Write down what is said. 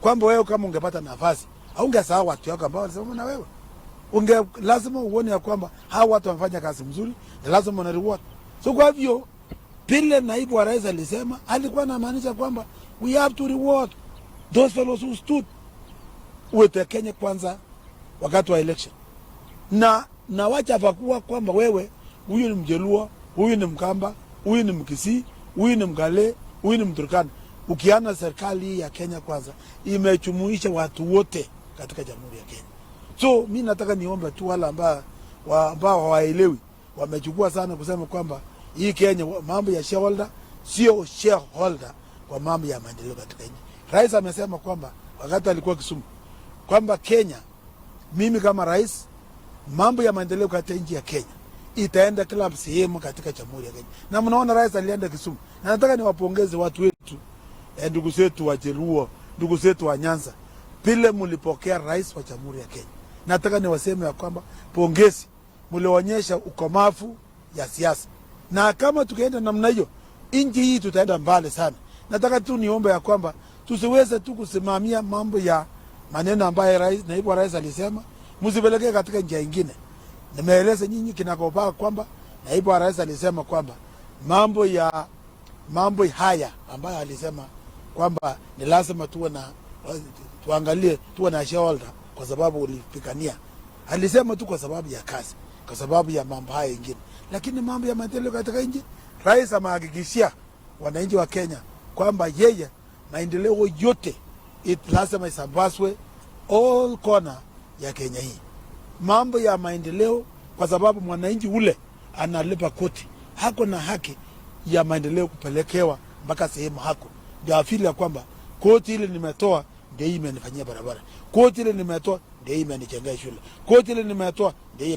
kwamba wewe kama ungepata nafasi haungesahau watu wako ambao walisema na wewe. Lazima uone ya kwamba hawa watu wamefanya kazi mzuri na lazima una reward. So kwa hivyo vile naibu wa rais alisema, alikuwa anamaanisha kwamba we have to reward those fellows who stood with the Kenya Kwanza wakati wa election. Na wacha pakua kwamba wewe huyu ni Mjaluo, huyu ni Mkamba, huyu ni Mkisii, huyu ni Mgale, huyu ni Mturkana. Ukiana serikali ya Kenya Kwanza imechumuisha watu wote katika Jamhuri ya Kenya. So mimi nataka niombe tu wale ambao hawaelewi, wamechukua sana kusema kwamba hii Kenya mambo ya shareholder sio shareholder kwa mambo ya maendeleo katika nchi. Rais amesema kwamba wakati alikuwa Kisumu kwamba Kenya, mimi kama rais, mambo ya maendeleo katika nchi ya Kenya itaenda kila sehemu katika Jamhuri ya Kenya. Na mnaona rais alienda Kisumu. Na nataka niwapongeze watu wetu, ndugu zetu wa Jaluo, ndugu zetu wa Nyanza, vile mlipokea rais wa Jamhuri ya Kenya. Nataka niwaseme ya kwamba pongezi, mlionyesha ukomavu ya siasa. Na kama tukienda namna hiyo, nchi hii tutaenda mbali sana. Nataka tu niombe ya kwamba tusiweze tu kusimamia mambo ya maneno ambayo naibu wa rais alisema, msipelekee katika njia nyingine. Nimeeleza nyinyi kinakopaka kwamba naibu wa rais alisema kwamba mambo haya ambayo alisema kwamba ni lazima tuangalie tuwe na shareholder kwa sababu ulipigania. Alisema tu kwa sababu ya kazi, kwa sababu ya mambo haya mengine. Lakini mambo ya maendeleo katika nchi, rais amehakikishia wananchi wa Kenya kwamba yeye maendeleo yote lazima isambazwe all corner ya Kenya hii. Mambo ya maendeleo, kwa sababu mwananchi ule analipa kodi, hako na haki ya maendeleo kupelekewa mpaka sehemu hako. Ndio afili ya kwamba kodi ile nimetoa ndio imenifanyia barabara, kodi ile nimetoa ndio imenijengea shule, kodi ile nimetoa ndio